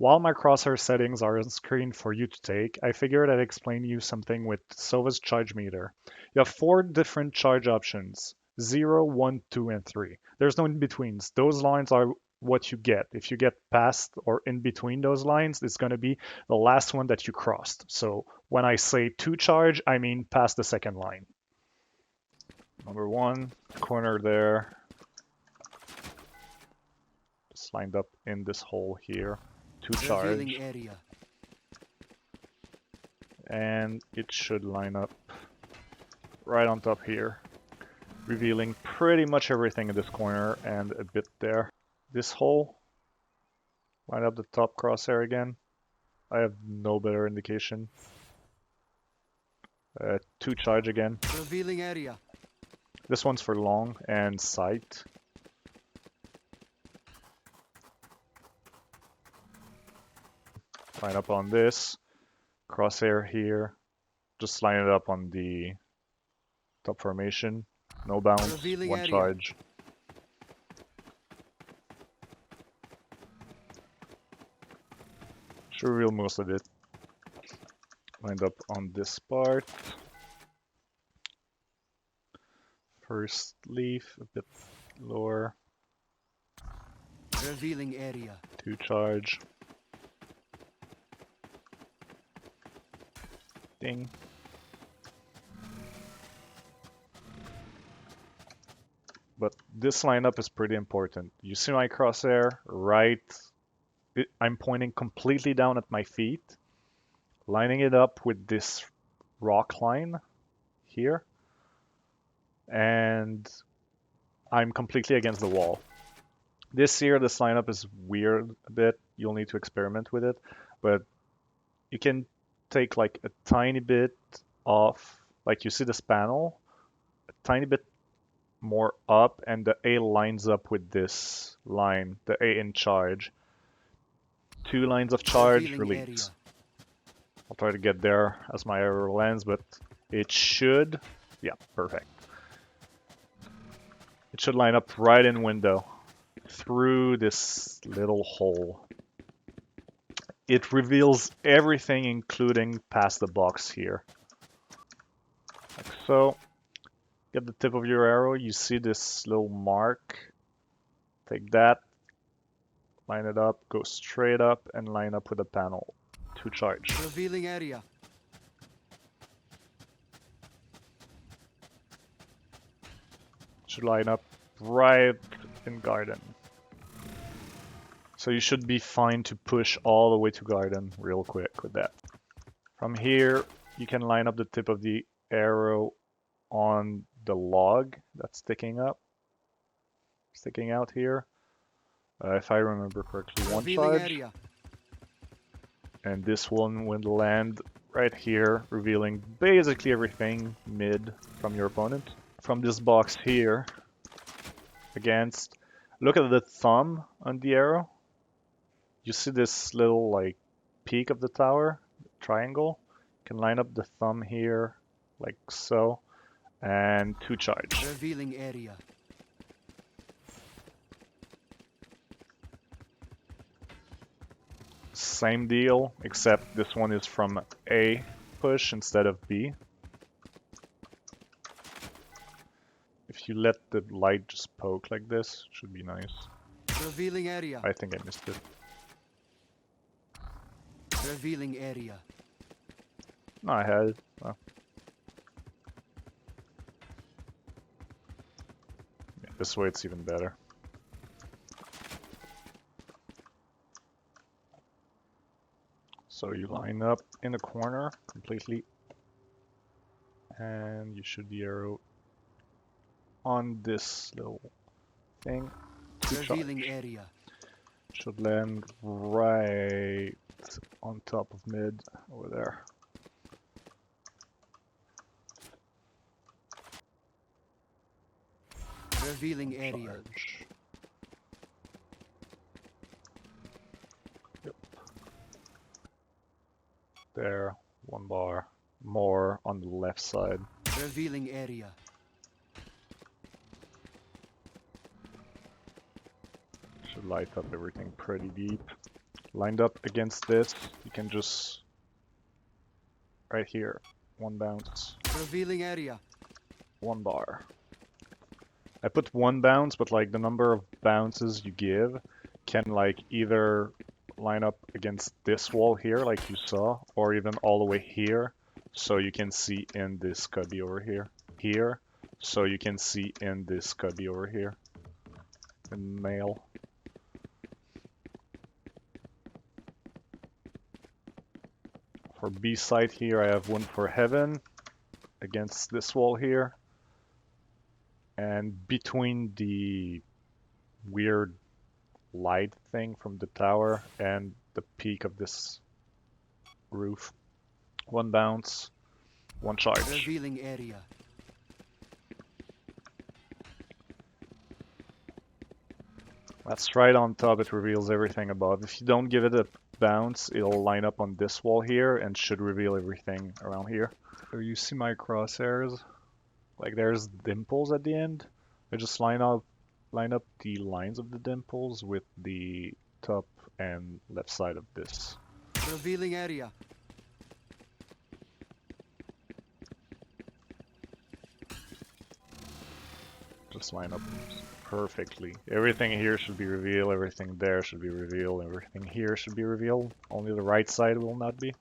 While my crosshair settings are on screen for you to take, I figured I'd explain you something with Sova's charge meter. You have 4 different charge options: 0, 1, 2, and 3. There's no in-betweens. Those lines are what you get. If you get past or in between those lines, it's going to be the last one that you crossed. So when I say 2 charge, I mean past the second line. Number 1, corner there. Just lined up in this hole here. 2 charge. Area. And it should line up right on top here, revealing pretty much everything in this corner and a bit there. This hole, line up the top crosshair again. I have no better indication. 2 charge again. Revealing area. This one's for long and sight. Line up on this. Crosshair here. Just line it up on the top formation. No bounce, Revealing 1 area. charge. Should reveal most of it. Lined up on this part. First leaf, a bit lower. Revealing area. 2 charge. Ding. But this lineup is pretty important. You see my crosshair, right? I'm pointing completely down at my feet, lining it up with this rock line here, and I'm completely against the wall. This lineup is weird a bit. You'll need to experiment with it, but you can take like a tiny bit off, like you see this panel, a tiny bit more up, and the A lines up with this line, the A in charge. 2 lines of charge, Revealing release. area. I'll try to get there as my arrow lands, but it should, yeah, perfect. It should line up right in window through this little hole. It reveals everything, including past the box here. Like so. Get the tip of your arrow, you see this little mark. Take that, line it up, go straight up, and line up with the panel. 2 charge. Revealing area. Should line up right in garden. So you should be fine to push all the way to garden real quick with that. From here, you can line up the tip of the arrow on the log that's sticking out here. If I remember correctly, 1 Revealing charge. area. And this one will land right here, revealing basically everything mid from your opponent. From this box here, look at the thumb on the arrow. You see this little like peak of the tower, triangle. You can line up the thumb here, like so, and 2 charge. Revealing area. Same deal, except this one is from A push instead of B. If you let the light just poke like this, it should be nice. Revealing area. I think I missed it. Revealing area. No, I had it. Oh. Yeah, this way it's even better. So you line up in the corner completely, and you shoot the arrow on this little thing. 2 Revealing charge. area. Should land right on top of mid over there. Revealing area. Charge. Yep. There, 1 bar more on the left side. Revealing area. Should light up everything pretty deep. lined up against this, you can just right here, one bounce, Revealing area. one bar. I put one bounce, but like the number of bounces you give can like either line up against this wall here, like you saw, or even all the way here, so you can see in this cubby over here. Here, so you can see in this cubby over here. In mail. For B side here, I have one for heaven against this wall here. And between the weird light thing from the tower and the peak of this roof. One bounce, one charge. Revealing area. That's right on top, it reveals everything above. If you don't give it a bounce, it'll line up on this wall here and should reveal everything around here. So you see my crosshairs? Like there's dimples at the end. I just line up the lines of the dimples with the top and left side of this. Revealing area. Just line up perfectly. Everything here should be revealed, everything there should be revealed, everything here should be revealed. Only the right side will not be.